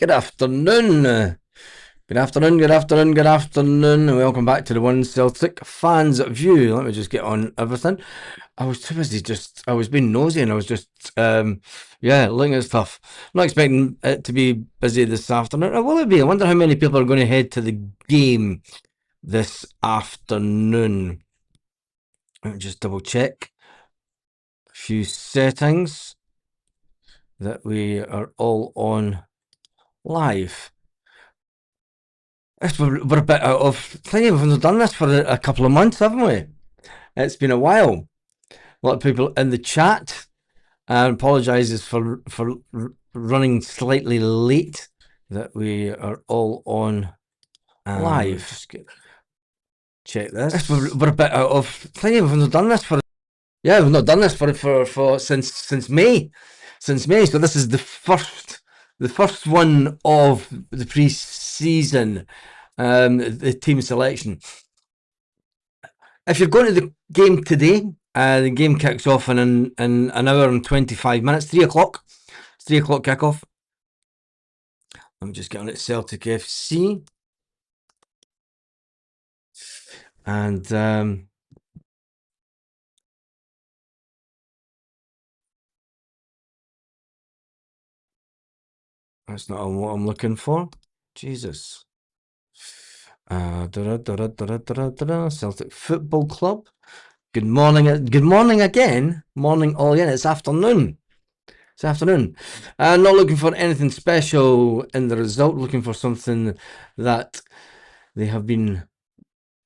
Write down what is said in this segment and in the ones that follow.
Good afternoon. Good afternoon, good afternoon, good afternoon, and welcome back to the One Celtic Fans View. Let me just get on everything. I was too busy I was being nosy and I was just, looking at stuff. I'm not expecting it to be busy this afternoon. Or will it be? I wonder how many people are going to head to the game this afternoon. Let me just double check a few settings that we are all on live. We're a bit out of thinking. We've done this for a couple of months, haven't we? It's been a while. A lot of people in the chat and apologises for running slightly late. That we are all on live. Just check this. We're a bit out of thinking. We've not done this for. Yeah, we've not done this for since May. Since May. So this is the first one of the pre-season. The team selection. If you're going to the game today, the game kicks off in an hour and 25 minutes, 3 o'clock. 3 o'clock kickoff. Let me just get on it, Celtic FC. And that's not what I'm looking for. Jesus. Celtic Football Club. Good morning. Good morning again. Morning all again. It's afternoon. It's afternoon. Not looking for anything special in the result. Looking for something that they have been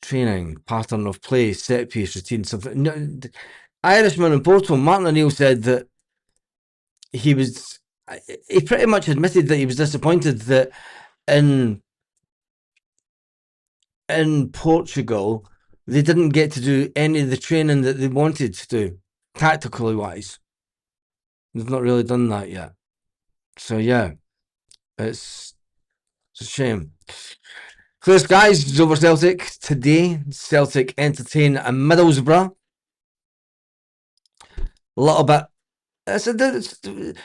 training, pattern of play, set piece, routine, something. No, Irishman in Porto, Martin O'Neill said that he pretty much admitted that he was disappointed that in Portugal they didn't get to do any of the training that they wanted to do, tactically wise. They've not really done that yet. So yeah, it's a shame. First, guys, over Celtic today. Celtic entertain a Middlesbrough. A little bit.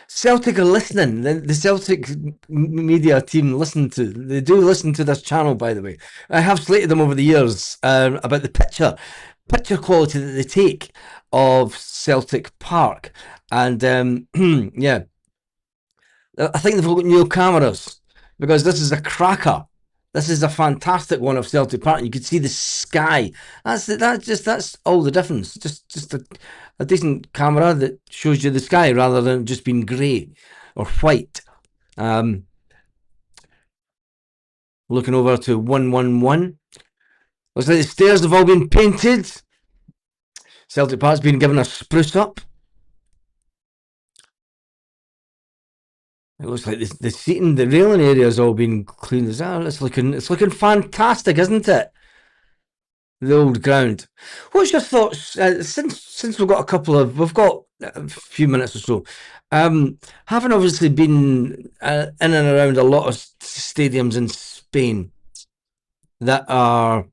Celtic are listening. The Celtic media team they do listen to this channel, by the way. I have slated them over the years about the picture quality that they take of Celtic Park. And yeah, I think they've got new cameras because this is a cracker. This is a fantastic one of Celtic Park. You can see the sky. That's all the difference. Just a decent camera that shows you the sky rather than just being grey or white. Looking over to 111. Looks like the stairs have all been painted. Celtic Park's been given a spruce up. It looks like the seating, the railing area has all been cleaned as well. It's looking fantastic, isn't it? The old ground. What's your thoughts since we've got a few minutes or so? Having obviously been in and around a lot of stadiums in Spain that are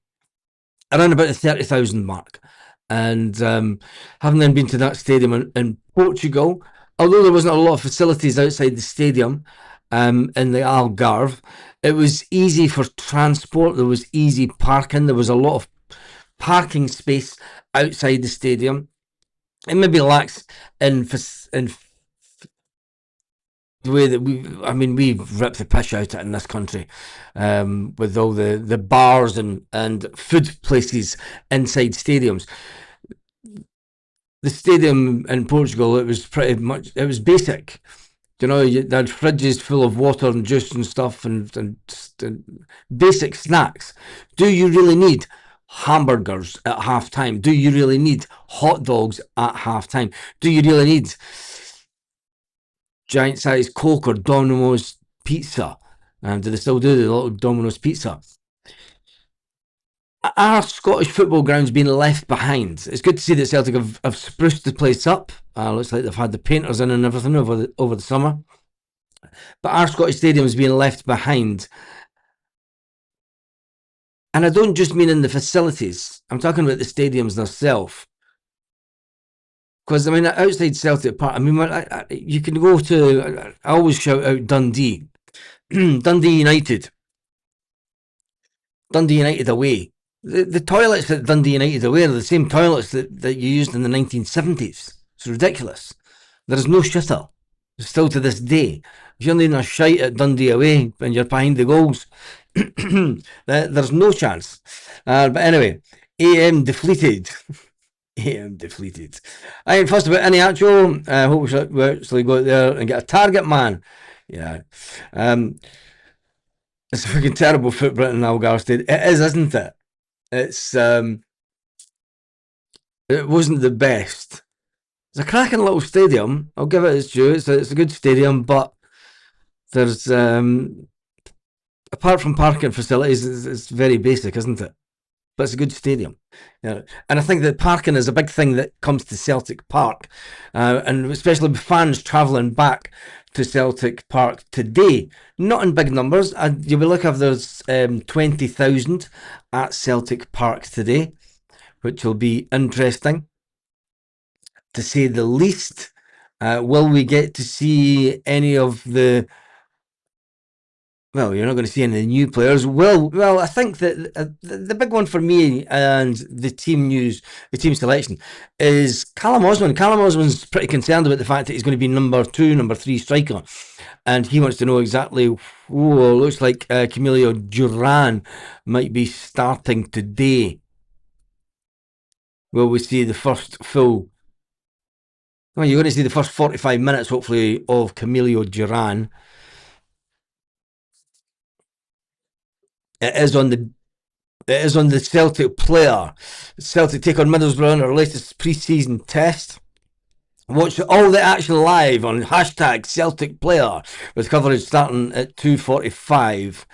around about the 30,000 mark, and having then been to that stadium in Portugal, although there wasn't a lot of facilities outside the stadium in the Algarve, it was easy for transport. There was easy parking. There was a lot of parking space outside the stadium. It maybe lacks in the way that we've ripped the piss out of it in this country, with all the bars and food places inside stadiums. The stadium in Portugal, it was basic. You know, they had fridges full of water and juice and stuff and basic snacks. Do you really need hamburgers at half time? Do you really need hot dogs at half time? Do you really need giant sized Coke or Domino's pizza? Do they still do the little Domino's pizza? Are Scottish football grounds being left behind? It's good to see that Celtic have spruced the place up. Looks like they've had the painters in and everything over the summer. But are Scottish stadiums being left behind? And I don't just mean in the facilities. I'm talking about the stadiums themselves. Because, outside Celtic Park, you can go to... I always shout out Dundee. Dundee United. Dundee United away. The toilets at Dundee United away are the same toilets that you used in the 1970s. It's ridiculous. There is no shitter. Still to this day. If you're leaving a shite at Dundee away and you're behind the goals, there's no chance. But anyway, AM deflated. AM deflated. I ain't fussed about any actual. I hope we actually go out there and get a target man. Yeah. It's a fucking terrible footprint in Algar Stadium. It is, isn't it? It's it wasn't the best. It's a cracking little stadium. I'll give it its due. It's a good stadium, but there's apart from parking facilities, it's very basic, isn't it? But it's a good stadium. Yeah. And I think that parking is a big thing that comes to Celtic Park, and especially with fans travelling back to Celtic Park today, not in big numbers. You will look if there's 20,000 at Celtic Park today, which will be interesting to say the least. Will we get to see any of the? Well, you're not going to see any of the new players. Well, I think that the big one for me and the team news, the team selection, is Callum Osman. Callum Osman's pretty concerned about the fact that he's going to be number 2, number 3 striker, and he wants to know exactly. Oh, looks like Camilo Duran might be starting today. Will we see the first full? Well, you're going to see the first 45 minutes, hopefully, of Camilo Duran. It is on the Celtic player. Celtic take on Middlesbrough in our latest pre-season test. Watch all the action live on hashtag Celtic player with coverage starting at 2:45.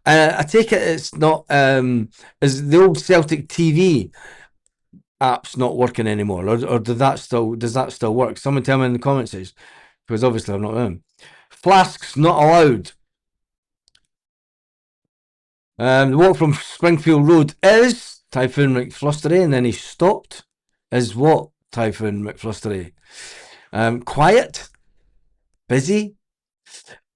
I take it it's not is the old Celtic TV app's not working anymore, or does that still work? Someone tell me in the comments, because obviously I'm not in. Flasks not allowed. The walk from Springfield Road is Typhoon McFlustery, and then he stopped. Is what Typhoon McFlustery? Quiet, busy.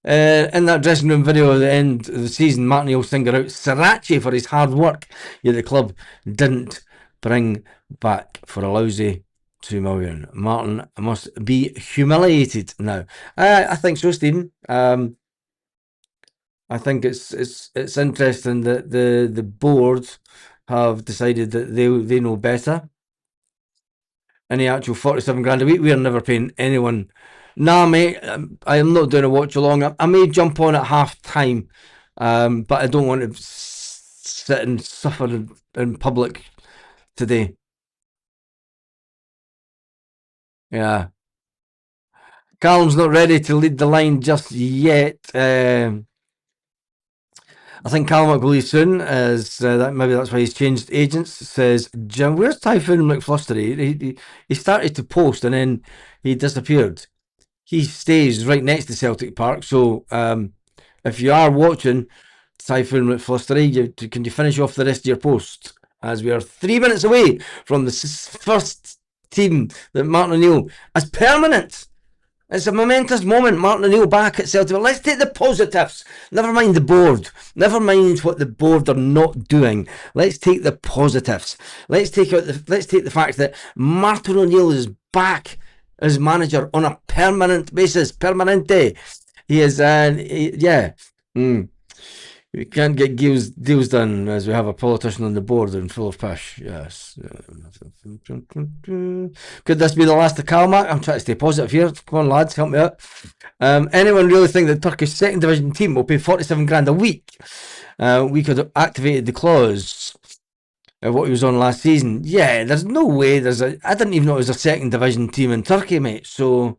In that dressing room video at the end of the season, Martin will single out Sriracha for his hard work, yet the club didn't bring back for a lousy $2 million. Martin must be humiliated now. I think so, Stephen. I think it's interesting that the board have decided that they know better. And the actual 47 grand a week, we are never paying anyone. Nah, mate, I am not doing a watch along. I may jump on at half time, but I don't want to sit and suffer in public today. Yeah. Callum's not ready to lead the line just yet. I think Callum will leave soon, as maybe that's why he's changed agents. Says Jim, where's Typhoon McFlustery? He started to post and then he disappeared. He stays right next to Celtic Park, so if you are watching Typhoon McFlustery, can you finish off the rest of your post? As we are 3 minutes away from the first team that Martin O'Neill as permanent. It's a momentous moment. Martin O'Neill back at Celtic. Let's take the positives. Never mind the board. Never mind what the board are not doing. Let's take the positives. Let's take the fact that Martin O'Neill is back as manager on a permanent basis. Permanente. He is. Yeah. We can't get deals done as we have a politician on the board and full of pish. Yes. Could this be the last of Calmac? I'm trying to stay positive here. Come on, lads, help me out. Anyone really think the Turkish second division team will pay 47 grand a week? We could have activated the clause of what he was on last season. Yeah, there's no way. I didn't even know it was a second division team in Turkey, mate. So,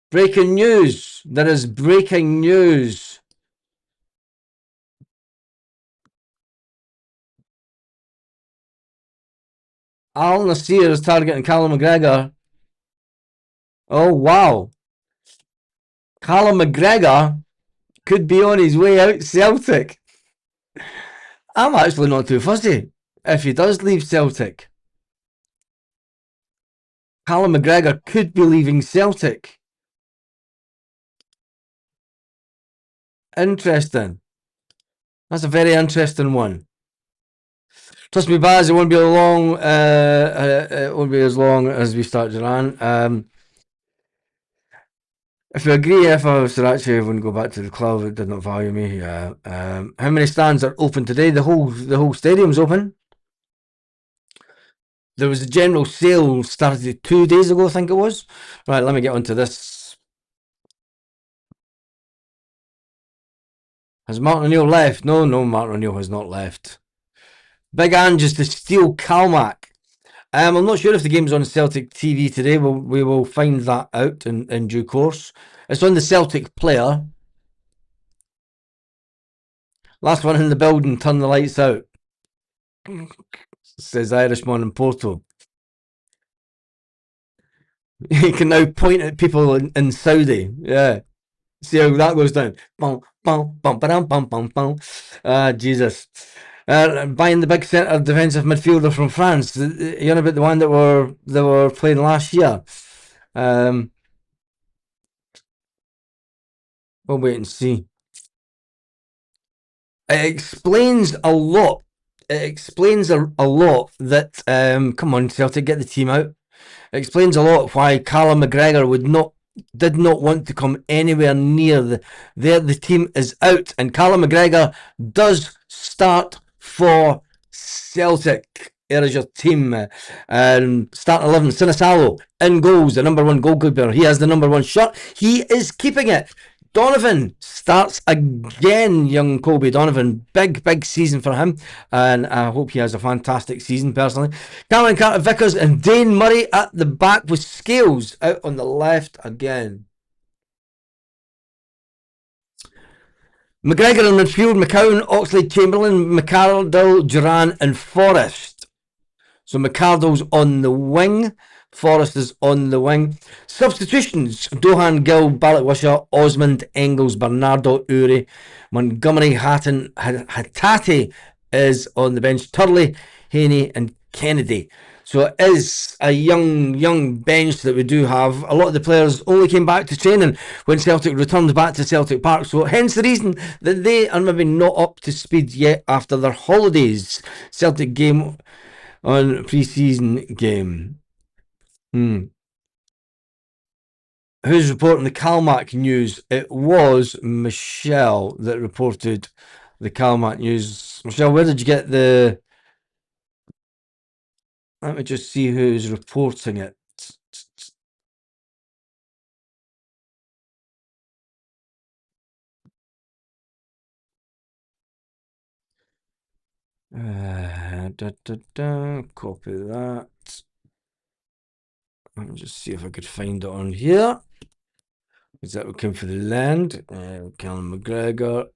breaking news. There is breaking news. Al Nasir is targeting Callum McGregor. Oh, wow. Callum McGregor could be on his way out Celtic. I'm actually not too fussy if he does leave Celtic. Callum McGregor could be leaving Celtic. Interesting. That's a very interesting one. Trust me, Baz, it won't be long. It won't be as long as we start Duran. If you agree, if I was to actually wouldn't go back to the club, it did not value me. Yeah. How many stands are open today? The whole stadium's open. There was a general sale started 2 days ago, I think it was. Right, let me get onto this. Has Martin O'Neill left? No, Martin O'Neill has not left. Big Ange is to steal Calmac. I'm not sure if the game's on Celtic TV today. We will find that out in due course. It's on the Celtic player. Last one in the building, turn the lights out. Says Irishman in Porto. He can now point at people in Saudi. Yeah. See how that goes down. Bum, bum, bum, bum, bum, bum, bum. Jesus. Buying the big centre defensive midfielder from France. You're about the one that were playing last year. We'll wait and see. It explains a lot. It explains a lot that come on, Celtic, get the team out. It explains a lot why Callum McGregor did not want to come anywhere near the team is out, and Callum McGregor does start for Celtic. Here is your team. Start 11. Sinisalo in goals, the number one goalkeeper. He has the number one shot. He is keeping it. Donovan starts again, young Colby Donovan. Big season for him, and I hope he has a fantastic season personally. Cameron Carter-Vickers and Dane Murray at the back with Scales out on the left again. McGregor in midfield, McCowan, Oxlade, Chamberlain, McArdle, Duran and Forrest. So McArdle's on the wing. Forrest is on the wing. Substitutions: Dohan, Gill, Balak Osmond, Engels, Bernardo, Uri, Montgomery, Hatton, Hatate is on the bench. Turley, Haney and Kennedy. So it is a young bench that we do have. A lot of the players only came back to training when Celtic returned back to Celtic Park. So hence the reason that they are maybe not up to speed yet after their holidays. Celtic game on pre-season game. Who's reporting the Calmac news? It was Michelle that reported the Calmac news. Michelle, where did you get the... Let me just see who's reporting it. Copy that. Let me just see if I could find it on here. Is that what came for the land? Callum McGregor.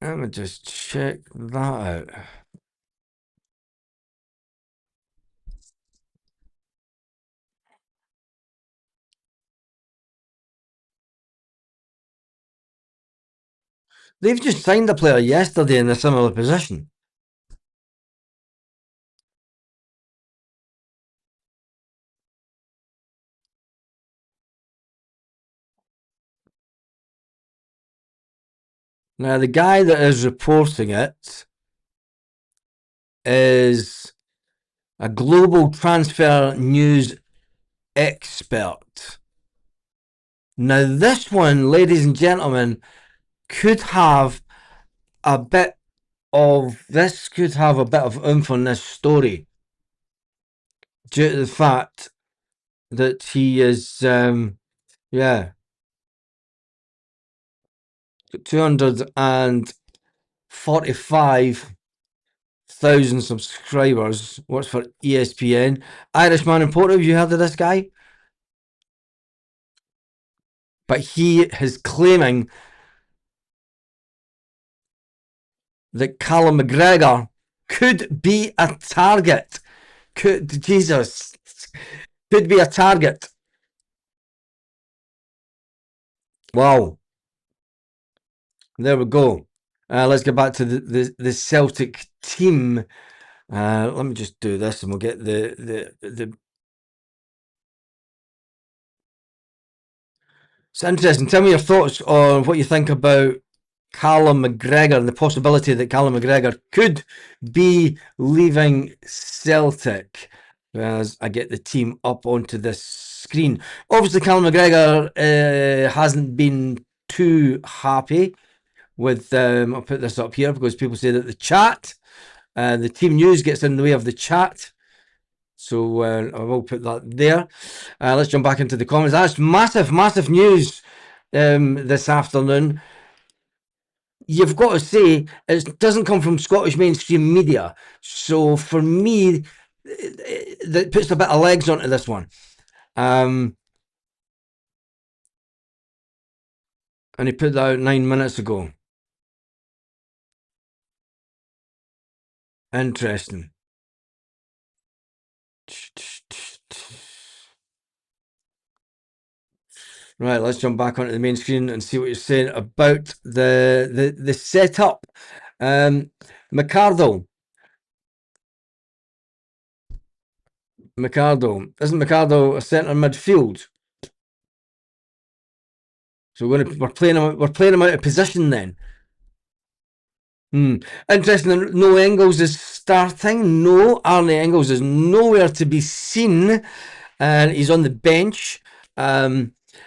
Let me just check that out. They've just signed a player yesterday in a similar position. Now, the guy that is reporting it is a global transfer news expert. Now, this one, ladies and gentlemen, could have a bit of oomph on this story due to the fact that he is, 245,000 subscribers. Works for ESPN. Irishman in Porto. Have you heard of this guy? But he is claiming that Callum McGregor could be a target. Could be a target. Wow. There we go. Let's get back to the Celtic team. Let me just do this, and we'll get the. It's interesting. Tell me your thoughts on what you think about Callum McGregor and the possibility that Callum McGregor could be leaving Celtic. As I get the team up onto this screen, obviously Callum McGregor hasn't been too happy with. I'll put this up here because people say that the chat, the team news gets in the way of the chat. So I will put that there. Let's jump back into the comments. That's massive news this afternoon. You've got to say it doesn't come from Scottish mainstream media. So for me, that puts a bit of legs onto this one. And he put that out 9 minutes ago. Interesting. Right, let's jump back onto the main screen and see what you're saying about the setup. McArdle. Isn't McArdle a centre midfield? So we're playing him out of position then. Interesting. No Engels is starting. No, Arnie Engels is nowhere to be seen, and he's on the bench.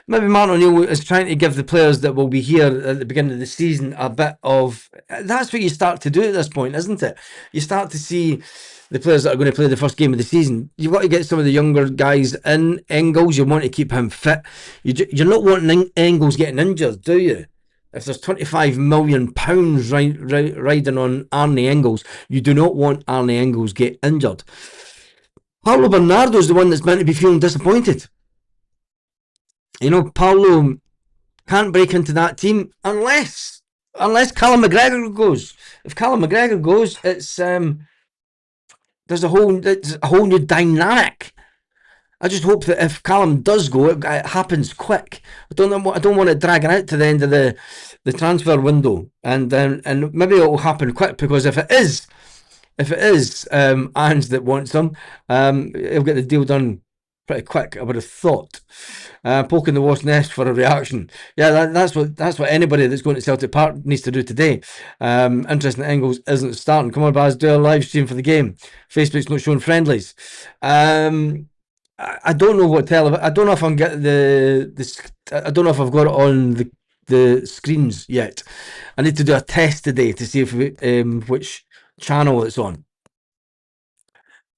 Maybe Martin O'Neill is trying to give the players that will be here at the beginning of the season a bit of. That's what you start to do at this point, isn't it? You start to see the players that are going to play the first game of the season. You've got to get some of the younger guys in. Engels, you want to keep him fit. You're not wanting Engels getting injured, do you? If there's £25 million riding on Arnie Engels, you do not want Arnie Engels get injured. Paulo Bernardo's the one that's meant to be feeling disappointed. You know, Paulo can't break into that team unless Callum McGregor goes. If Callum McGregor goes, it's there's a whole new dynamic. I just hope that if Callum does go, it happens quick. I don't want it dragging out to the end of the transfer window, and maybe it will happen quick, because if it is Ange that wants him, he'll get the deal done pretty quick, I would have thought. Poking the wasp nest for a reaction. Yeah, that's what anybody that's going to Celtic Park needs to do today. Interesting, Engels isn't starting. Come on, Baz, do a live stream for the game. Facebook's not showing friendlies. I don't know what I don't know if I'm getting I don't know if I've got it on the screens yet. I need to do a test today to see if which channel it's on.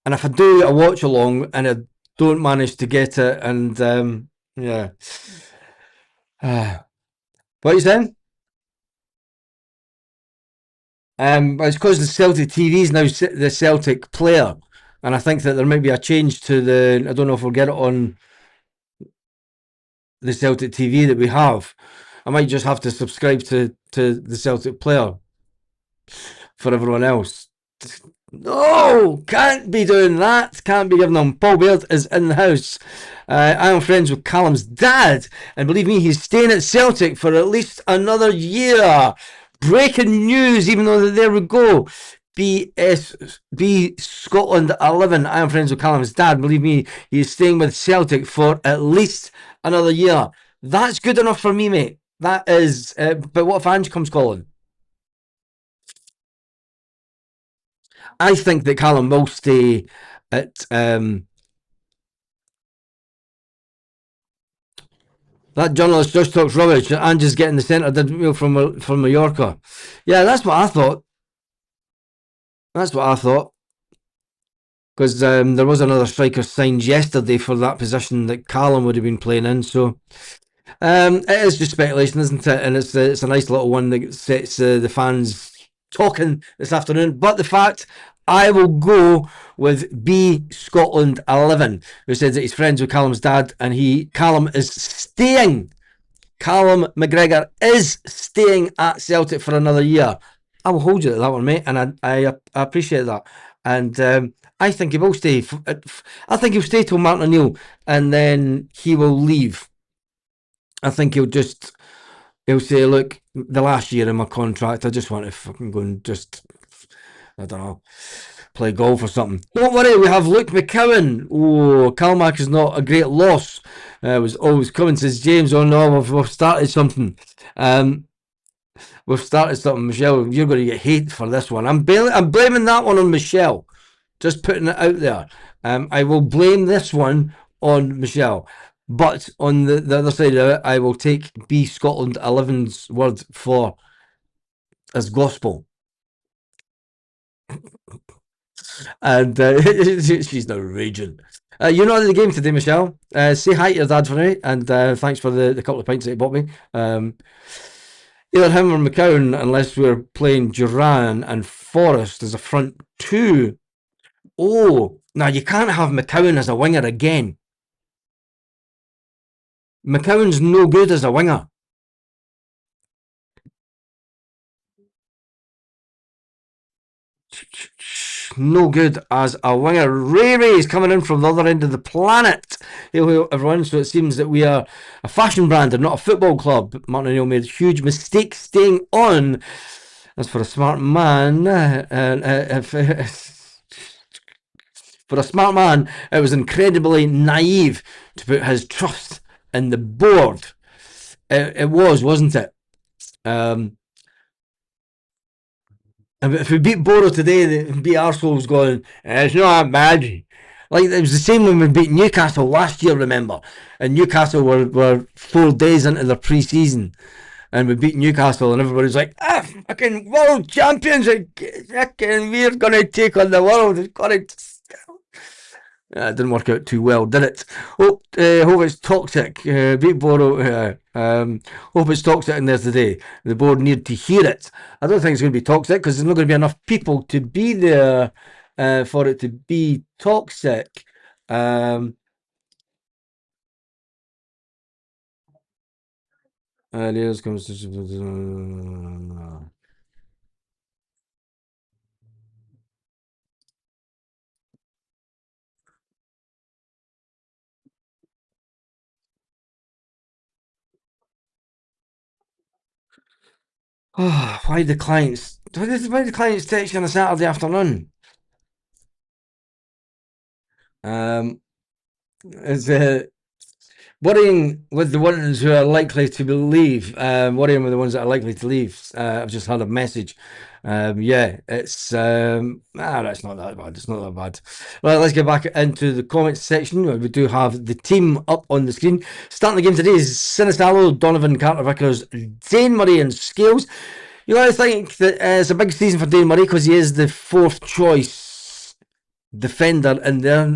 And if I do a watch along and I don't manage to get it, and yeah. What are you saying? It's because the Celtic TV is now the Celtic player, and I think that there might be a change to the. I don't know if we'll get it on the Celtic TV that we have. I might just have to subscribe to the Celtic player for everyone else. No, can't be doing that. Can't be giving them. Paul Baird is in the house. I am friends with Callum's dad, and believe me, he's staying at Celtic for at least another year. Breaking news, even though there we go. BSB Scotland 11. I am friends with Callum's dad. Believe me, he is staying with Celtic for at least another year. That's good enough for me, mate. That is. But what if Ange comes calling? I think that Callum will stay at. That journalist just talks rubbish. Ange's getting the centre midfield from Mallorca. Yeah, that's what I thought. Because there was another striker signed yesterday for that position that Callum would have been playing in. So it is just speculation, isn't it? And it's a nice little one that sets the fans talking this afternoon. But the fact, I will go with B Scotland 11, who says that he's friends with Callum's dad, and Callum is staying. Callum McGregor is staying at Celtic for another year. I will hold you to that one, mate, and I appreciate that. And I think he will stay. I think he'll stay till Martin O'Neill, and then he will leave. I think he'll just He'll say, "Look, the last year in my contract, I just want to fucking go and just, I don't know, play golf or something." Don't worry, we have Luke McCowan. Oh, Calmac is not a great loss. Was always coming, says James. Oh no, we've started something. Um, we've started something, Michelle. You're going to get hate for this one. I'm blaming that one on Michelle. Just putting it out there. I will blame this one on Michelle. But on the other side of it, I will take B Scotland 11's word for as gospel. And she's now raging. You're not in the game today, Michelle. Say hi to your dad for me, and thanks for the couple of pints that he bought me. Either him or McCowan, unless we're playing Duran and Forrest as a front two. Oh, now you can't have McCowan as a winger again. McCowan's no good as a winger. No good as a winger. Ray is coming in from the other end of the planet. Hello, everyone. So it seems that we are a fashion brand and not a football club. Martin O'Neill made a huge mistake staying on. As for a smart man, for a smart man, it was incredibly naive to put his trust in the board. It was, wasn't it? If we beat Boro today, they'd be arseholes going, it's not that bad. Like, it was the same when we beat Newcastle last year, remember? And Newcastle were 4 days into their pre-season. And we beat Newcastle, and everybody's like, fucking world champions, fucking, we're going to take on the world. It's going to... It didn't work out too well, did it? Hope it's toxic. Beat Boro. Hope it's toxic in there today. The board need to hear it. I don't think it's going to be toxic because there's not going to be enough people to be there for it to be toxic. Here's comes. Oh, why the clients? Why the clients text you on a Saturday afternoon? It's worrying with the ones who are likely to leave. Worrying with the ones that are likely to leave. I've just had a message. Yeah, it's that's not that bad. It's not that bad. Well, let's get back into the comments section. We do have the team up on the screen. Starting the game today is Sinisalo, Donovan, Carter Vickers, Dane Murray, and Scales. You got to think that it's a big season for Dane Murray because he is the 4th choice defender in there.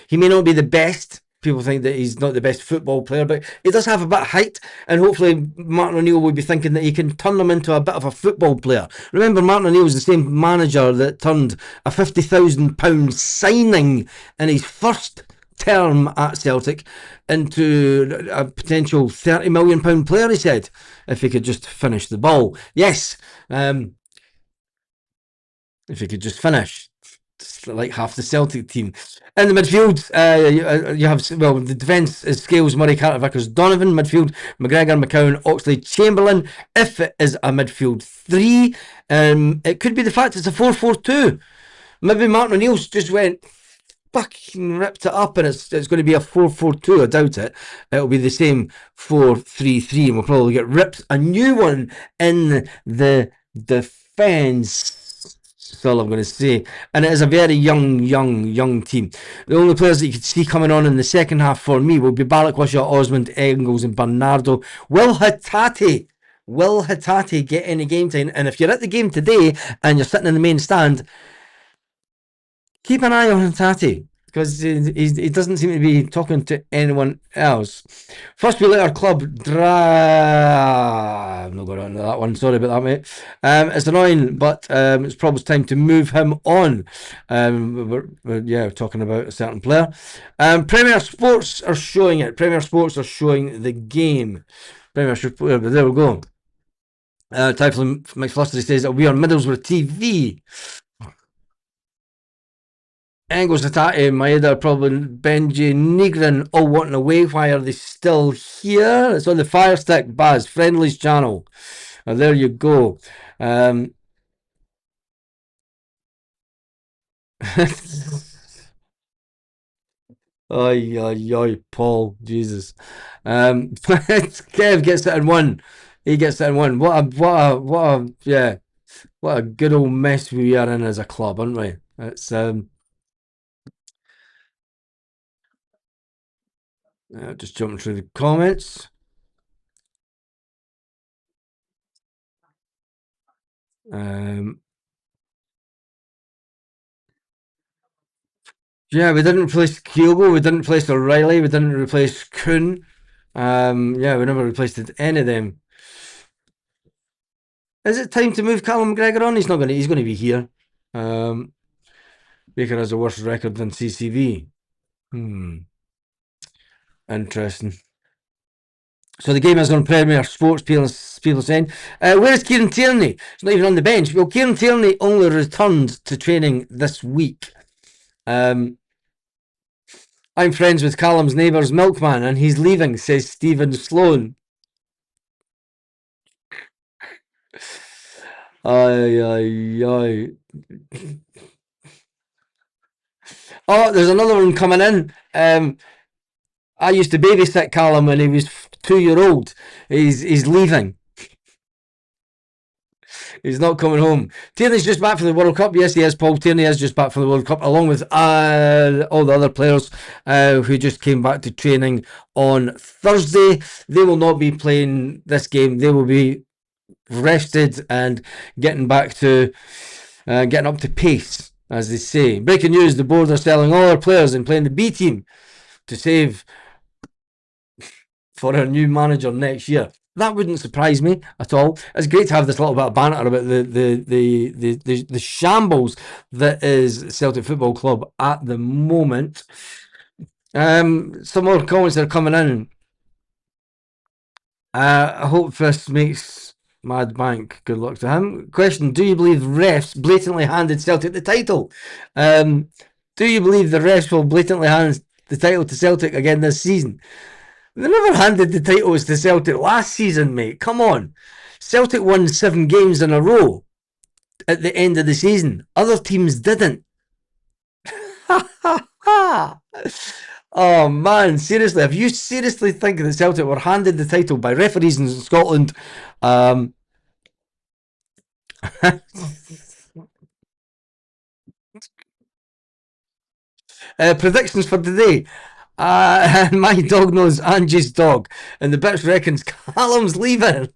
He may not be the best. People think that he's not the best football player, but he does have a bit of height, and hopefully Martin O'Neill will be thinking that he can turn him into a bit of a football player. Remember, Martin O'Neill was the same manager that turned a £50,000 signing in his first term at Celtic into a potential £30 million player, he said, if he could just finish the ball. Yes, if he could just finish. Like half the Celtic team. In the midfield, you have, well, the defence is Scales, Murray, Carter, Vickers, Donovan. Midfield, McGregor, McCowan, Oxley, Chamberlain. If it is a midfield 3, it could be the fact it's a 4-4-2. Maybe Martin O'Neill's just went fucking ripped it up and it's going to be a 4-4-2. I doubt it. It'll be the same 4-3-3 and we'll probably get ripped a new one in the defence. That's all I'm going to say. And it is a very young team. The only players that you could see coming on in the second half for me will be Balikwisha, Osmond, Engels, and Bernardo. Will Hatate get any game time? And if you're at the game today and you're sitting in the main stand, keep an eye on Hatate, because he doesn't seem to be talking to anyone else. First, we let our club I'm not going on to that one. Sorry about that, mate. It's annoying, but it's probably time to move him on. We're talking about a certain player. Premier Sports are showing it. Premier Sports are showing the game. There we go. Typhon McFlustery says that we are Middlesbrough TV. Engels, Atati, Maeda, probably Benji, Nigrin, all wanting away. Why are they still here? It's on the Fire Stick Baz Friendlies channel. There you go. Oi, oi, oi, Paul, Jesus. Kev gets it in one. He gets it in one. Yeah, what a good old mess we are in as a club, aren't we? It's just jumping through the comments. Um, yeah, we didn't replace Kyogo, we didn't replace O'Reilly, we didn't replace Kuhn. Yeah, we never replaced any of them. Is it time to move Callum McGregor on? He's not going to. He's going to be here. Baker has a worse record than CCV. Interesting. So the game is on Premier Sports. People saying, where is Kieran Tierney? He's not even on the bench. Well, Kieran Tierney only returned to training this week. I'm friends with Callum's neighbour's milkman, and he's leaving, says Stephen Sloan. Aye, aye, aye. Oh, there's another one coming in. I used to babysit Callum when he was 2 year old. He's leaving. He's not coming home. Tierney's just back from the World Cup. Yes, he is. Paul Tierney is just back from the World Cup, along with all the other players who just came back to training on Thursday. They will not be playing this game. They will be rested and getting back to getting up to pace, as they say. Breaking news: the board are selling all their players and playing the B team to save for our new manager next year. That wouldn't surprise me at all. It's great to have this little bit of banter about the shambles that is Celtic Football Club at the moment. Some more comments are coming in. I hope this makes Mad Bank good luck to him. Question: do you believe refs blatantly handed Celtic the title? Do you believe the refs will blatantly hand the title to Celtic again this season? They never handed the titles to Celtic last season, mate. Come on. Celtic won 7 games in a row at the end of the season. Other teams didn't. Oh man, seriously, if you seriously think that Celtic were handed the title by referees in Scotland, predictions for today. My dog knows Angie's dog, and the bitch reckons Callum's leaving.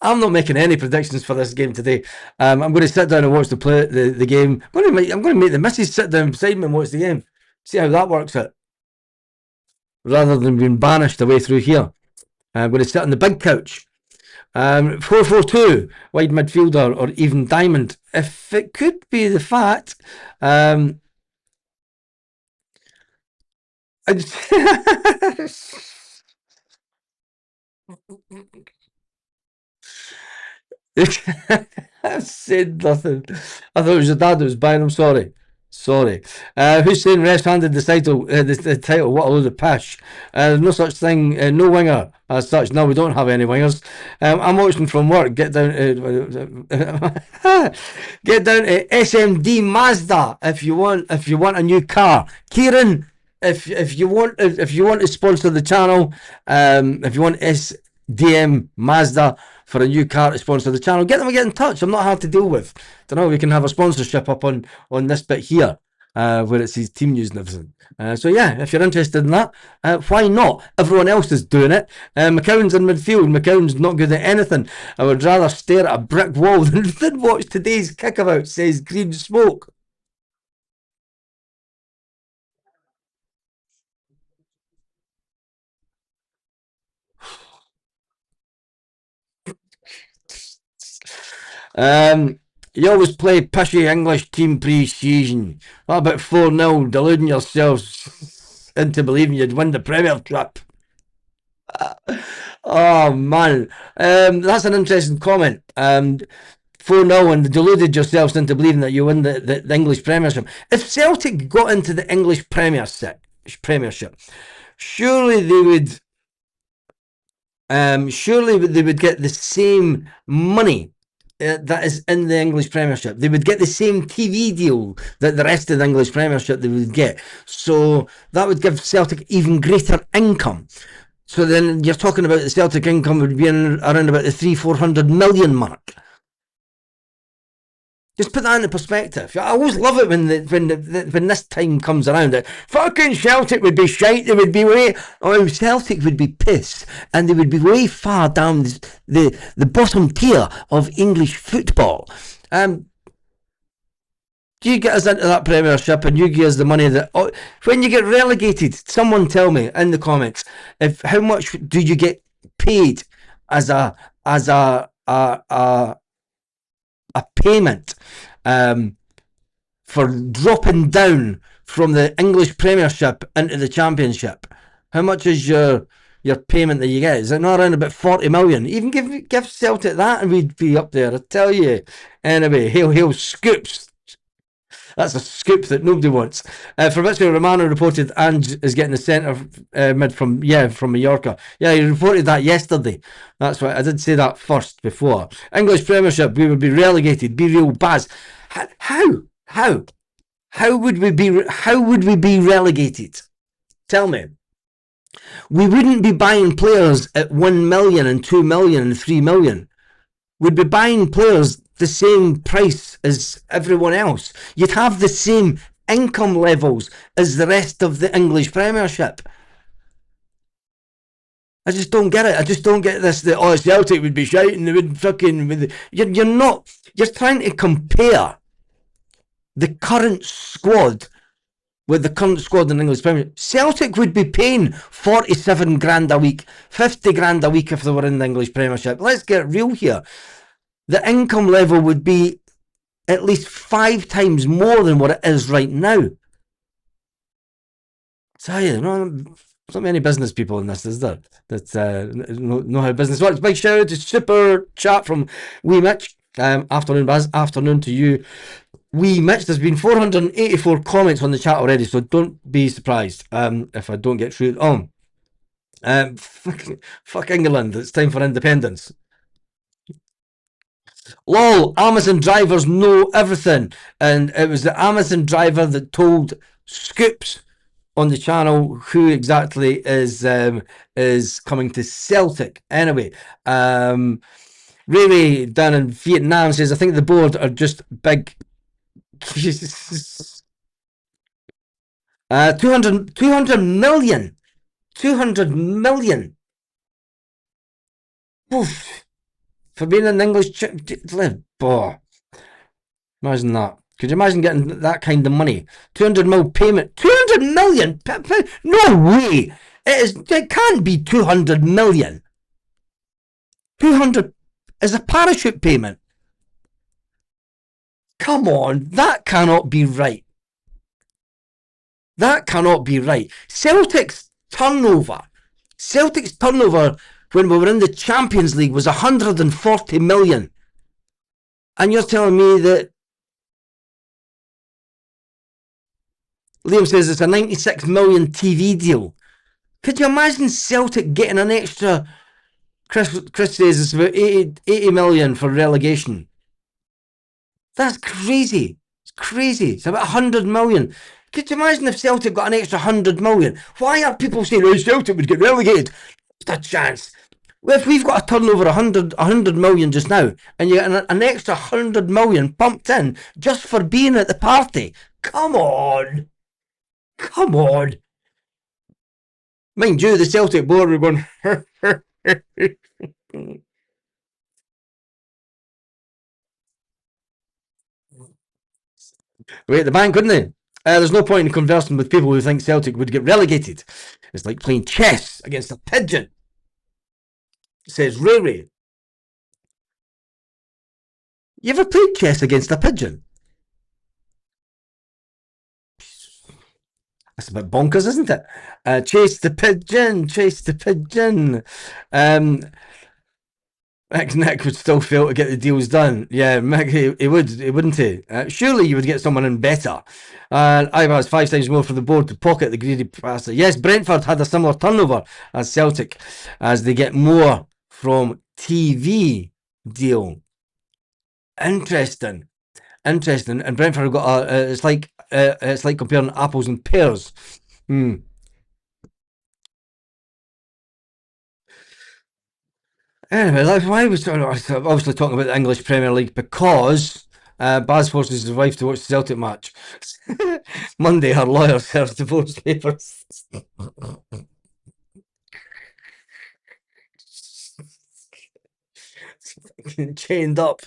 I'm not making any predictions for this game today. I'm going to sit down and watch the game. I'm going to make the missus sit down beside me and watch the game. See how that works out. Rather than being banished away through here. I'm going to sit on the big couch. 4-4-2, wide midfielder, or even diamond. If it could be the fact. I said nothing. I thought it was your dad that was buying them. Sorry. Sorry. Who's saying refs handed the title? The title. What a load of pish. There's no such thing. No winger as such. No, we don't have any wingers. I'm watching from work. Get down to get down to SMD Mazda if you want. If you want a new car, Kieran. If you want to sponsor the channel, if you want SDM Mazda for a new car to sponsor the channel, get in touch. I'm not hard to deal with. Don't know, we can have a sponsorship up on this bit here, where it says team news and everything. So yeah, if you're interested in that, why not? Everyone else is doing it. McCown's in midfield. McCown's not good at anything. I would rather stare at a brick wall than watch today's kickabout, says Green Smoke. You always play pishy English team pre-season. What about 4-0, deluding yourselves into believing you'd win the Premiership? Oh man, that's an interesting comment. 4-0 and deluded yourselves into believing that you win the English Premiership. If Celtic got into the English Premiership, surely they would. Surely they would get the same money that is in the English Premiership. They would get the same TV deal that the rest of the English Premiership they would get. So that would give Celtic even greater income. So then you're talking about the Celtic income would be around about the 300-400 million mark. Just put that into perspective. I always love it when this time comes around. That fucking Celtic would be shite. They would be Celtic would be pissed, and they would be way far down the bottom tier of English football. You get us into that Premiership, and you give us the money that when you get relegated. Someone tell me in the comments how much do you get paid as a payment for dropping down from the English Premiership into the Championship. How much is your payment that you get? Is it not around about 40 million? Even give Celtic that and we'd be up there, I tell you. Anyway, hail scoops. That's a scoop that nobody wants. Fabrizio Romano reported Ange is getting the centre mid from Mallorca. Yeah, he reported that yesterday. That's right. I did say that first before. English Premiership, we would be relegated. Be real, Baz. How would we be relegated? Tell me. We wouldn't be buying players at 1 million and 2 million and 3 million. We'd be buying players the same price as everyone else. You'd have the same income levels as the rest of the English Premiership. I just don't get it. I just don't get this. That Celtic would be shouting. They would fucking. You're not. You're trying to compare the current squad with the current squad in the English Premiership. Celtic would be paying 47 grand a week, 50 grand a week if they were in the English Premiership. Let's get real here. The income level would be at least 5 times more than what it is right now. So yeah, not many business people in this, is there? That know how business works. Big shout out to super chat from Wee Mitch. Afternoon, Baz. Afternoon to you, Wee Mitch. There's been 484 comments on the chat already, so don't be surprised if I don't get through it on. Fuck England. It's time for independence. Lol, Amazon drivers know everything, and it was the Amazon driver that told Scoops on the channel who exactly is coming to Celtic. Anyway, Ray down in Vietnam says, I think the board are just big. 200 million. 200 million. Oof. For being an English imagine that. Could you imagine getting that kind of money? 200 mil payment. 200 million? No way. It can't be 200 million. 200 is a parachute payment. Come on, that cannot be right. That cannot be right. Celtic's turnover when we were in the Champions League was 140 million. And you're telling me that Liam says it's a 96 million TV deal. Could you imagine Celtic getting an extra? Chris says it's about 80 million for relegation. That's crazy. It's crazy. It's about 100 million. Could you imagine if Celtic got an extra 100 million? Why are people saying, oh, Celtic would get relegated? Just a chance. Well, if we've got a turnover 100 million just now, and you get an extra 100 million pumped in just for being at the party, come on. Mind you, the Celtic board were going, wait, the bank, couldn't they? There's no point in conversing with people who think Celtic would get relegated. It's like playing chess against a pigeon. Says Ray. You ever played chess against a pigeon? That's a bit bonkers, isn't it? Chase the pigeon. Nick would still fail to get the deals done. Yeah, Mick, he would, he wouldn't he? Surely you would get someone in better. I've asked 5 times more for the board to pocket the greedy bastard. Yes, Brentford had a similar turnover as Celtic, as they get more from TV deal. Interesting, interesting. And Brentford have got a. It's like comparing apples and pears. Hmm. Anyway, that's why I was obviously talking about the English Premier League because Baz forces his wife to watch the Celtic match. Monday, her lawyer serves divorce papers. chained up,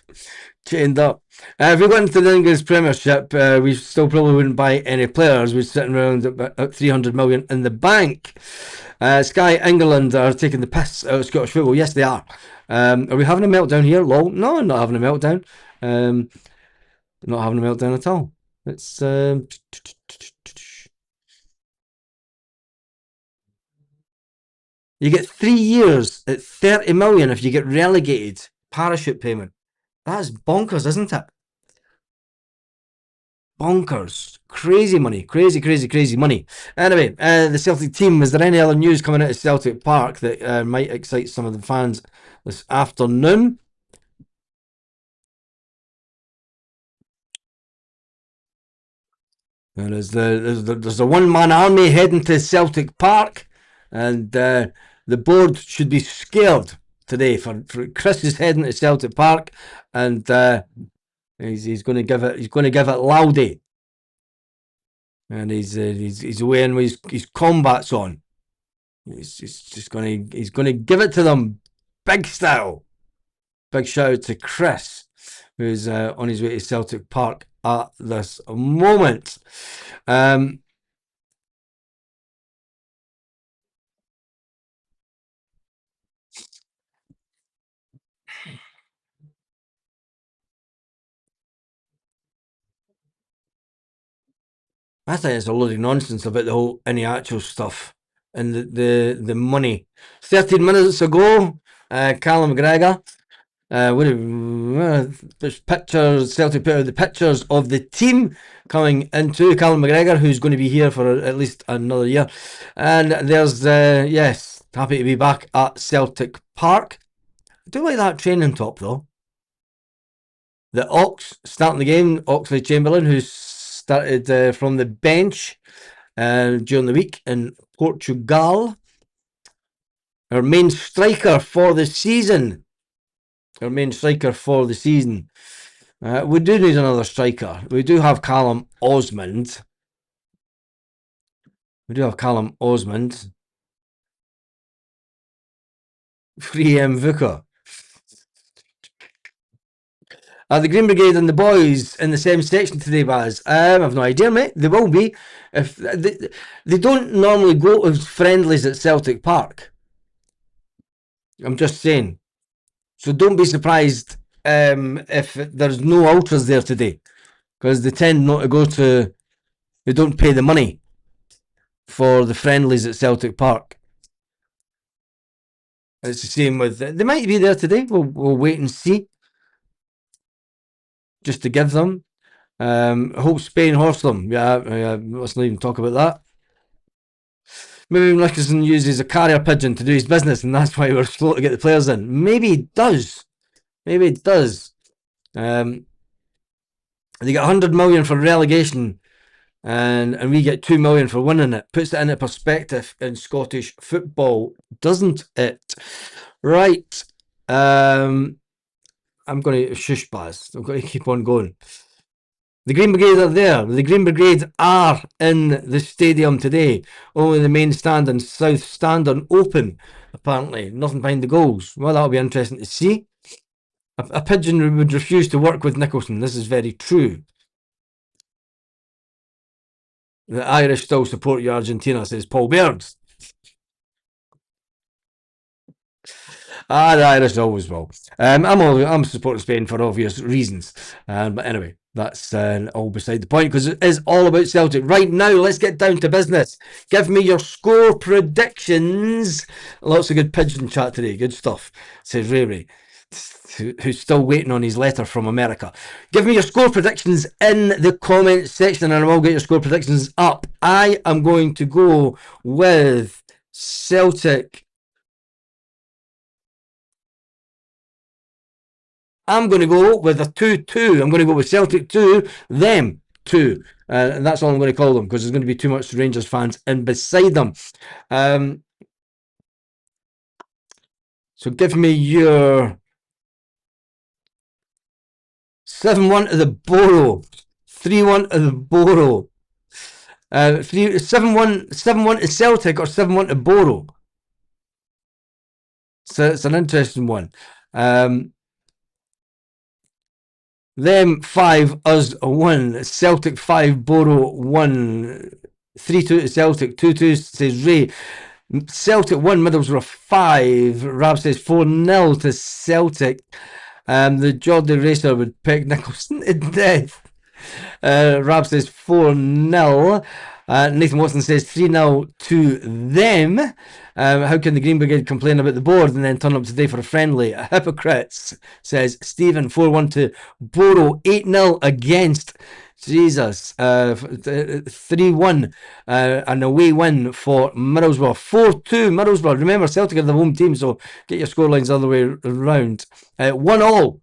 chained up. If we went into the English Premiership, we still probably wouldn't buy any players. We're sitting around at 300 million in the bank. Sky England are taking the piss out of Scottish football. Yes, they are. Are we having a meltdown here? Lol. No, not having a meltdown. Not having a meltdown at all. It's you get 3 years at 30 million if you get relegated. Parachute payment. That's bonkers, isn't it? Bonkers. Crazy money. Crazy, crazy, crazy money. Anyway, the Celtic team. Is there any other news coming out of Celtic Park that might excite some of the fans this afternoon? There's a one-man army heading to Celtic Park, and the board should be scared today for Chris is heading to Celtic Park, and he's going to give it loudy, and he's away in with his combats on. He's just he's going to give it to them, big style. Big shout out to Chris, who's on his way to Celtic Park at this moment. I think it's a load of nonsense about the whole Iniacho stuff and the money. 13 minutes ago, Callum McGregor. There's pictures. Celtic put out the pictures of the team coming into Callum McGregor, who's going to be here for at least another year. And there's yes, happy to be back at Celtic Park. I do like that training top though. The Ox starting the game, Oxley Chamberlain, who started from the bench during the week in Portugal. Our main striker for the season. We do need another striker. We do have Callum Osmond. Free Mvuka. Are the Green Brigade and the boys in the same section today, Baz? I have no idea, mate. They will be. If they don't normally go to friendlies at Celtic Park. I'm just saying. So don't be surprised if there's no ultras there today, because they tend not to go to. They don't pay the money for the friendlies at Celtic Park. It's the same with. They might be there today. We'll wait and see. Just to give them. Hope Spain horse them. Yeah, let's not even talk about that. Maybe Nicholson uses a carrier pigeon to do his business, and that's why we're slow to get the players in. Maybe he does. They get 100 million for relegation, and we get 2 million for winning it. Puts it into perspective in Scottish football, doesn't it? Right. I'm going to shush Baz. I'm going to keep on going. The Green Brigade are there. The Green Brigade are in the stadium today. Only the main stand and south stand are open, apparently. Nothing behind the goals. Well, that'll be interesting to see. A pigeon would refuse to work with Nicholson. This is very true. The Irish still support you, Argentina, says Paul Baird. The Irish always will. I'm supporting Spain for obvious reasons. But anyway, that's all beside the point, because it is all about Celtic. Right now, let's get down to business. Give me your score predictions. Lots of good pigeon chat today. Good stuff, says Ray Ray. who's still waiting on his letter from America. Give me your score predictions in the comment section, and I will get your score predictions up. I am going to go with Celtic. I'm going to go with a 2-2. I'm going to go with Celtic 2, them 2. And that's all I'm going to call them, because there's going to be too much Rangers fans in beside them. So give me your 7-1 to the Borough, 3-1 to the Borough, 7-1 to Celtic, or 7-1 to Borough. So it's an interesting one. Them 5, us 1. Celtic 5, Borough 1. 3-2 to Celtic, 2-2 says Ray. Celtic 1, Middlesbrough 5. Rab says 4-0 to Celtic. The Geordie Racer would peck Nicholson to death. Rab says 4-0. Nathan Watson says 3-0 to them. How can the Green Brigade complain about the board and then turn up today for a friendly? Hypocrites, says Stephen. 4-1 to Borough. 8-0 against Jesus. 3-1 an away win for Middlesbrough. 4-2 Middlesbrough. Remember, Celtic are the home team, so get your scorelines the other way around. 1-1.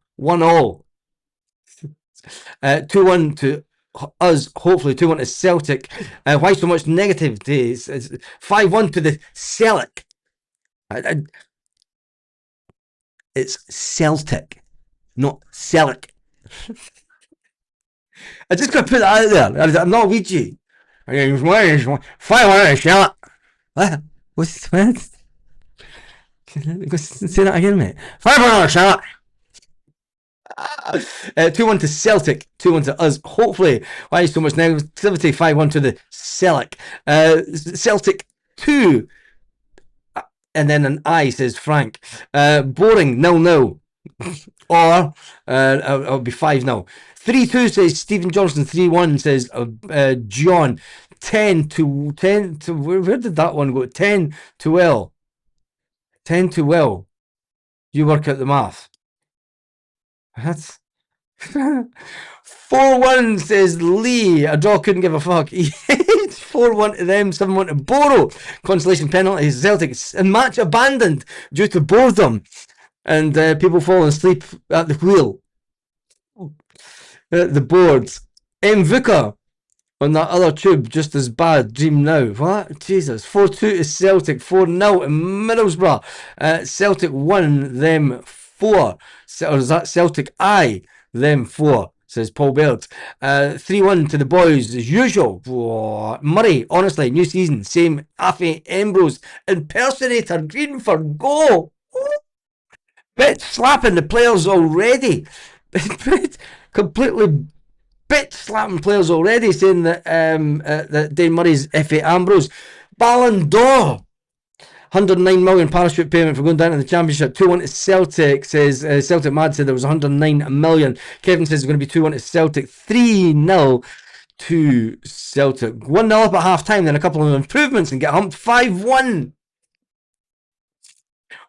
2-1 to us, hopefully 2-1 to Celtic. Why so much negativity? 5-1 to the Celtic. It's Celtic, not Celtic. I just got to put that out there. I'm not Ouija. 5-1 to Celtic. What? What's that? Say that again, mate. 5-1 to Celtic. 2-1 to Celtic, 2-1 to us. Hopefully, why so much negativity? 5-1 to the Celtic. Celtic 2. And then an I, says Frank. Boring, 0-0. Or it'll be 5-0. 3-2 says Stephen Johnson. 3-1 says John. 10 to where did that one go? 10 to L. 10 to L. You work out the math. That's 4-1 says Lee. A draw couldn't give a fuck. 4-1 to them, 7-1 to Borough. Consolation penalty, Celtic. And match abandoned due to boredom and people falling asleep at the wheel. The boards. Mvuka on that other tube, just as bad. Dream now. What? Jesus. 4-2 to Celtic. 4-0 to Middlesbrough. Celtic 1, them 4. Or is that Celtic I, them 4, says Paul Baird. 3-1 to the boys as usual. Whoa. Murray, honestly, new season. Same Afi Ambrose. Impersonator, green for goal. Bit slapping the players already. Completely bit slapping players already, saying that that Dane Murray's F.A. Ambrose. Ballon d'Or. 109 million parachute payment for going down to the championship. 2-1 to Celtic, says Celtic Mad said there was 109 million. Kevin says it's going to be 2-1 to Celtic. 3-0 to Celtic. 1-0 up at half time, then a couple of improvements and get humped. 5-1.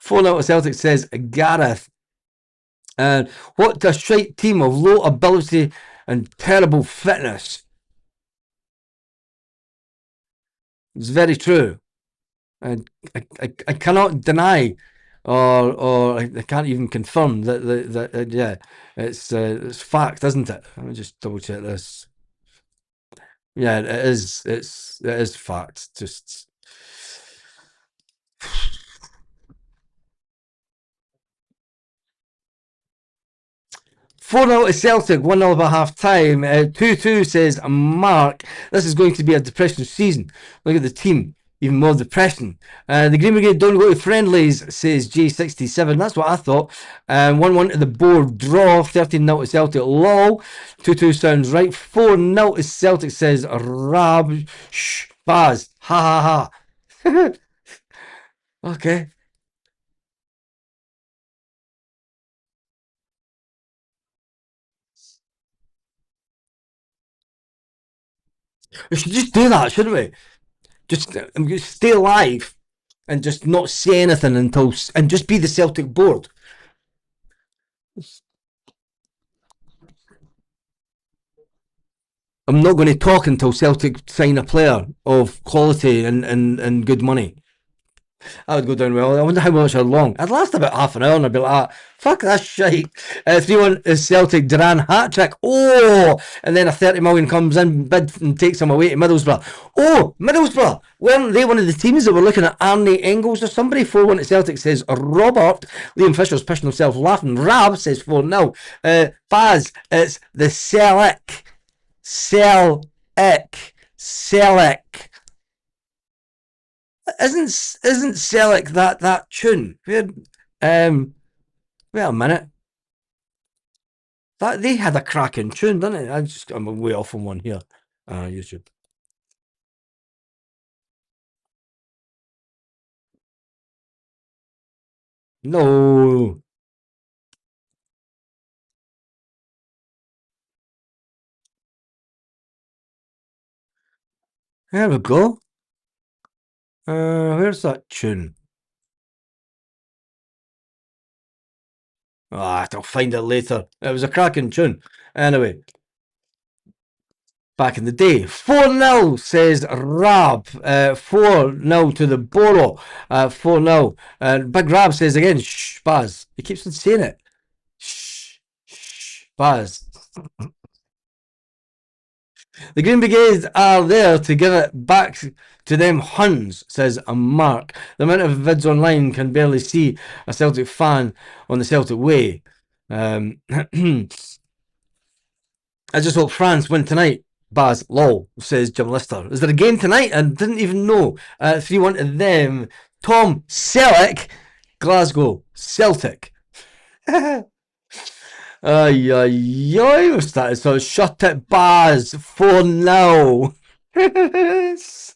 4-0 to Celtic, says Gareth. What a shite team of low ability and terrible fitness. It's very true. And I cannot deny, or I can't even confirm that yeah, it's fact, isn't it? Let me just double check this. Yeah, it is. It is fact. Just 4-0 to Celtic, 1-0 by half time. 2-2 says Mark. This is going to be a depression season. Look at the team. Even more depressing. The Green Brigade don't go to friendlies, says J67. That's what I thought. 1-1 to the board draw. 13-0 to Celtic. Lol. 2-2 sounds right. 4-0 to Celtic, says Rab. Shh. Baz. Ha ha ha. Okay. We should just do that, shouldn't we? Just stay alive and just not say anything until, and just be the Celtic board. I'm not going to talk until Celtic sign a player of quality and good money. That would go down well. I wonder how much are long. I'd last about half an hour and I'd be like, fuck that shite. 3-1 is Celtic, Duran hat trick. Oh, and then a 30 million comes in, bid and takes him away to Middlesbrough. Oh, Middlesbrough. Weren't they one of the teams that were looking at Arnie Engels or somebody? 4-1 to Celtic says Robert. Liam Fisher's pissing himself laughing. Rab says 4-0. Baz, it's the Celtic. Celtic. Isn't Celtic that tune? Wait a minute. That they had a cracking tune, didn't it? I'm way off on one here. YouTube. No. There we go. Where's that tune? I'll find it later. It was a cracking tune. Anyway, back in the day. 4-0 says Rab. 4-0 to the Boro. 4-0. Big Rab says again, shh, Baz. He keeps on saying it. Shh, shh, Baz. The Green Brigade are there to give it back to them Huns, says a Mark. The amount of vids online can barely see a Celtic fan on the Celtic way. I just hope France win tonight. Baz, lol, says Jim Lister. Is there a game tonight? I didn't even know. 3-1 to them. Tom Selleck, Glasgow, Celtic. Ay, ay, ay, what's that? So shut it, Baz, 4-0.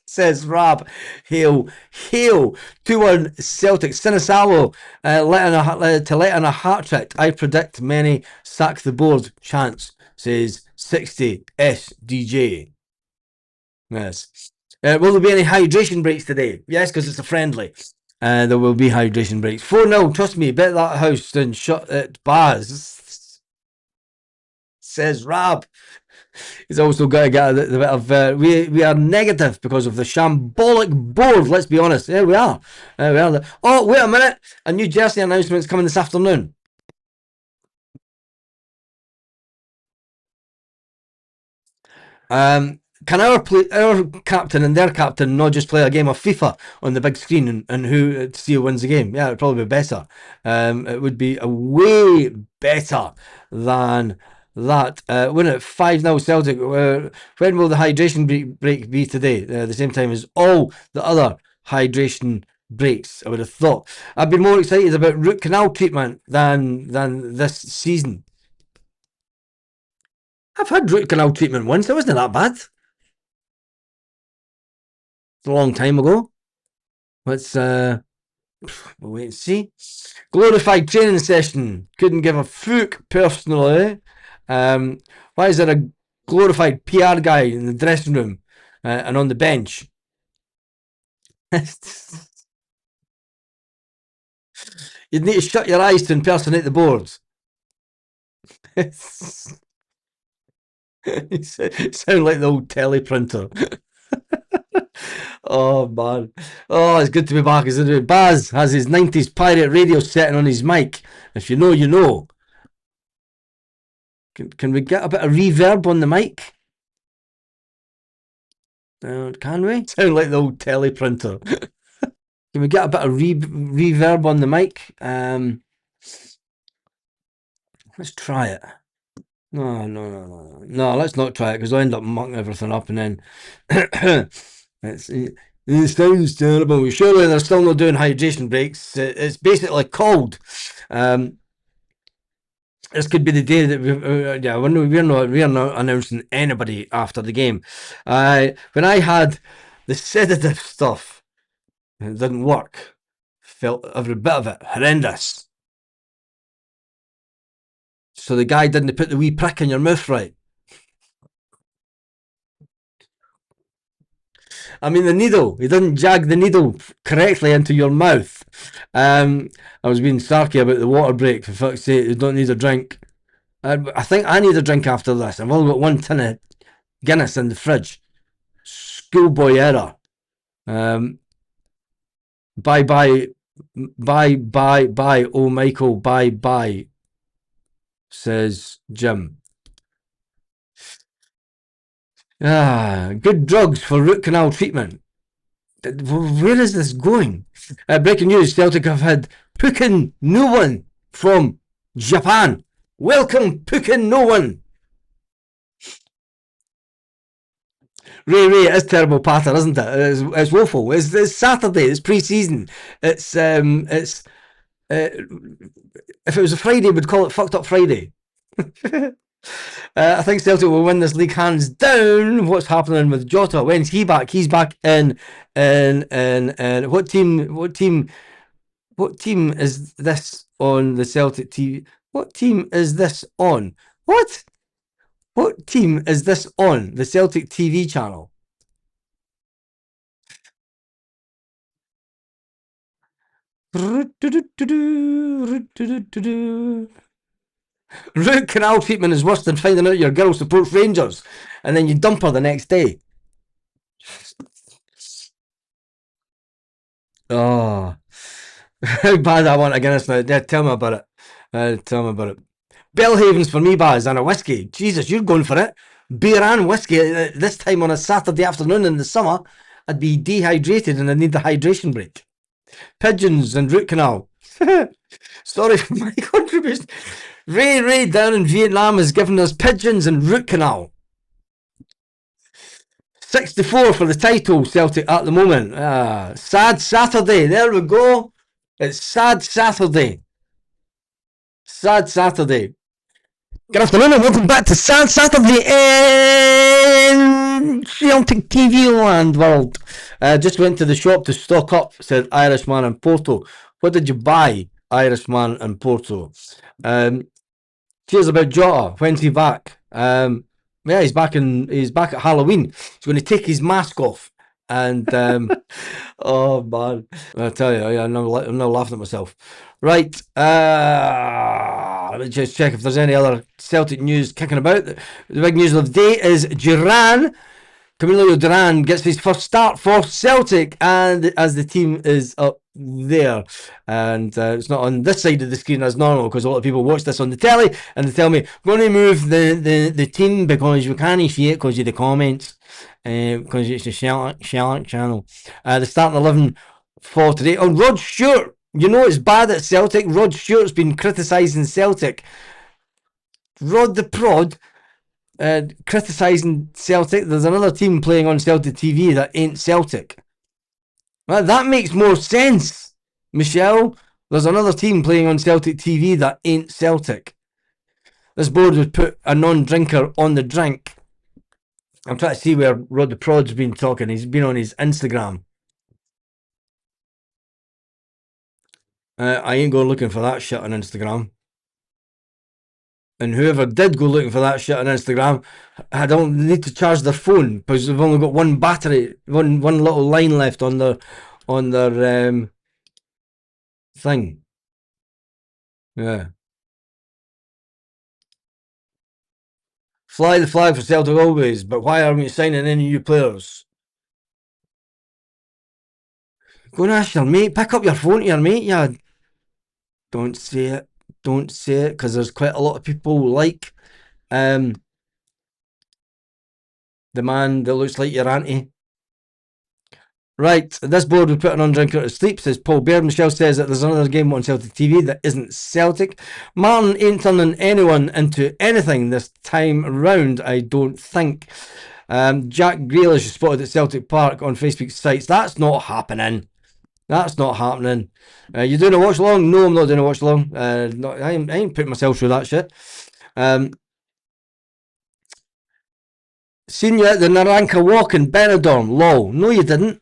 Says Rab. Hail, hail. 2-1 Celtic. Sinisalo to let in a hat trick. I predict many sack the board chance, says 60 SDJ. Yes. Will there be any hydration breaks today? Yes, because it's a friendly. There will be hydration breaks. 4-0, trust me, bet that house and shut it, Baz. Says Rab. He's also got to get a bit of. We are negative because of the shambolic board. Let's be honest. There we are. We are. Oh, wait a minute! A new jersey announcement's coming this afternoon. Can our captain and their captain not just play a game of FIFA on the big screen and who to see who wins the game? Yeah, it'd probably be better. It would be a way better than that. Win it 5-0 Celtic. When will the hydration break be today? The same time as all the other hydration breaks, I would have thought. I'd be more excited about root canal treatment than this season. I've had root canal treatment once. It wasn't that bad. A long time ago. Let's we'll wait and see. Glorified training session. Couldn't give a fuck personally. Why is there a glorified PR guy in the dressing room and on the bench? You'd need to shut your eyes to impersonate the boards. You sound like the old teleprinter. Oh man. Oh, it's good to be back, isn't it? Baz has his 90s pirate radio setting on his mic. If you know, you know. Can we get a bit of reverb on the mic? Can we? Sound like the old teleprinter. Can we get a bit of reverb on the mic? Let's try it. No, let's not try it because I'll end up mucking everything up and then it sounds terrible. Surely they're still not doing hydration breaks. It's basically cold. This could be the day that we're not announcing anybody after the game. When I had the sedative stuff, it didn't work. Felt every bit of it horrendous. So the guy didn't put the wee prick in your mouth right. I mean, the needle. He didn't jag the needle correctly into your mouth. I was being sarky about the water break. For fuck's sake, you don't need a drink. I think I need a drink after this. I've only got one tin of Guinness in the fridge. Schoolboy error. Bye bye. Bye bye bye. Oh, Michael, bye bye, says Jim. Good drugs for root canal treatment. Where is this going? Breaking news, Celtic have had Pukin no one from Japan. Welcome, Pukin no one. Ray, it is terrible patter, isn't it? It's woeful. It's Saturday. It's pre-season. It's if it was a Friday, we'd call it fucked up Friday. I think Celtic will win this league hands down. What's happening with Jota? When's he back? He's back in what team? What team is this on the Celtic TV? What team is this on? What? What team is this on the Celtic TV channel? Root canal treatment is worse than finding out your girl supports Rangers and then you dump her the next day. Oh, how bad I want a Guinness now. Yeah, tell me about it. Tell me about it. Bellhaven's for me, Baz, and a whiskey. Jesus, you're going for it. Beer and whiskey this time on a Saturday afternoon in the summer. I'd be dehydrated and I'd need the hydration break. Pigeons and root canal. Sorry for my contribution. Ray down in Vietnam has given us pigeons and root canal. 64 for the title, Celtic at the moment. Sad Saturday. There we go. It's Sad Saturday. Sad Saturday. Good afternoon and welcome back to Sad Saturday in Celtic TV land world. Just went to the shop to stock up, said Irishman in Porto. What did you buy, Irishman in Porto? Cheers about Jota. When's he back? Yeah, he's back at Halloween. He's going to take his mask off. And oh man, I tell you, I'm now laughing at myself. Right, let me just check if there's any other Celtic news kicking about. The big news of the day is Camilo Duran gets his first start for Celtic, and as the team is up there, and it's not on this side of the screen as normal because a lot of people watch this on the telly and they tell me we're going to move the team because we can't see it because of the comments, because it's a Celtic channel. The starting 11 for today. Oh, Rod Stewart, you know it's bad at Celtic. Rod Stewart's been criticising Celtic. Rod the Prod criticising Celtic. There's another team playing on Celtic TV that ain't Celtic. Well, that makes more sense, Michelle. There's another team playing on Celtic TV that ain't Celtic. This board would put a non-drinker on the drink. I'm trying to see where Rod the Prod's been talking. He's been on his Instagram. I ain't going looking for that shit on Instagram. And whoever did go looking for that shit on Instagram, I don't need to charge their phone because they've only got one battery, one little line left on their thing. Yeah. Fly the flag for Celtic always, but why aren't we signing any new players? Go and ask your mate. Pick up your phone to your mate. Yeah. Don't say it. Don't say it because there's quite a lot of people like the man that looks like your auntie. Right, this board would put an on-drinker to sleep, says Paul Baird. Michelle says that there's another game on Celtic TV that isn't Celtic. Martin ain't turning anyone into anything this time round, I don't think. Jack Grealish is spotted at Celtic Park on Facebook sites. That's not happening. That's not happening. You doing a watch along? No, I'm not doing a watch along. I ain't putting myself through that shit. Seen you at the Naranka Walk in Benidorm. Lol. No, you didn't.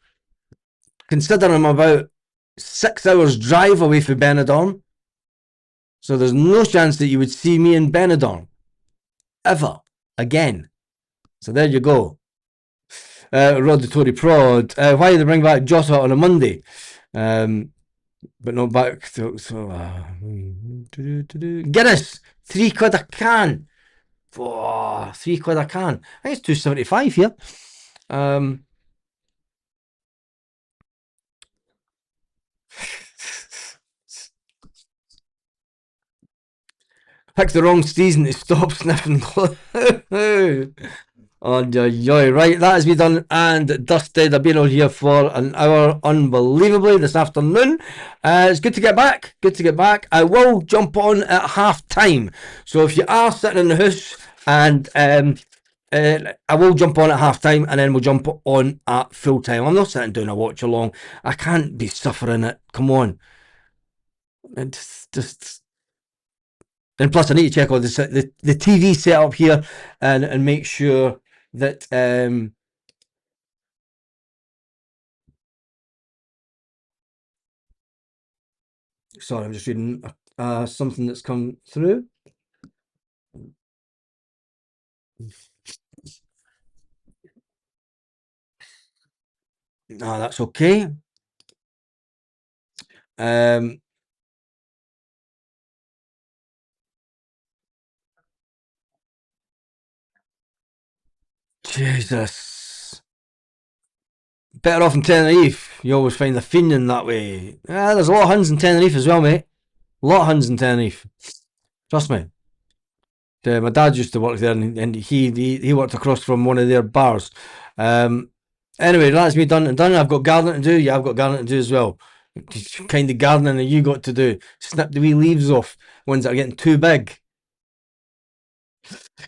Consider I'm about 6 hours drive away from Benidorm. So there's no chance that you would see me in Benidorm. Ever. Again. So there you go. Rod the Tory Prod. Why did they bring back Jota on a Monday? But not back to. Guinness! £3 a can. Oh, £3 a can. I think it's 2.75 here. Picked the wrong season to stop sniffing. Oh, joy. Right, that has been done and dusted. I've been on here for an hour, unbelievably, this afternoon. It's good to get back. Good to get back. I will jump on at half time. So if you are sitting in the house and I will jump on at half time and then we'll jump on at full time. I'm not sitting down a watch along. I can't be suffering it. Come on. It's just. And plus, I need to check all the TV setup here and make sure that sorry, I'm just reading something that's come through. No, that's okay. Jesus. Better off in Tenerife. You always find the fiending that way. There's a lot of Huns in Tenerife as well, mate. A lot of Huns in Tenerife. Trust me. My dad used to work there, and he worked across from one of their bars. Anyway, that's me done and done. I've got gardening to do. Yeah, I've got gardening to do as well. What kind of gardening have you got to do? Snip the wee leaves off, ones that are getting too big.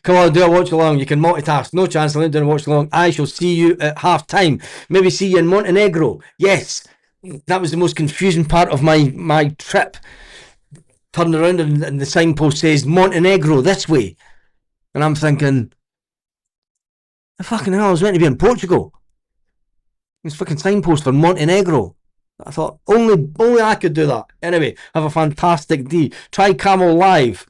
Come on, do a watch along. You can multitask. No chance of doing a watch along. I shall see you at half time. Maybe see you in Montenegro. Yes, that was the most confusing part of my trip. Turn around and the signpost says Montenegro this way, and I'm thinking, the fucking hell, I was meant to be in Portugal. This fucking signpost for Montenegro. I thought only I could do that. Anyway, have a fantastic day. Try Camel Live.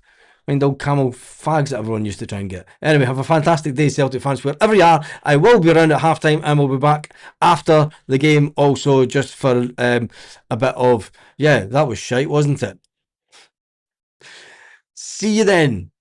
I mean, the old Camel fags that everyone used to try and get. Anyway, have a fantastic day, Celtic fans, wherever you are. I will be around at half time and we'll be back after the game also, just for a bit of, yeah, that was shite, wasn't it? See you then.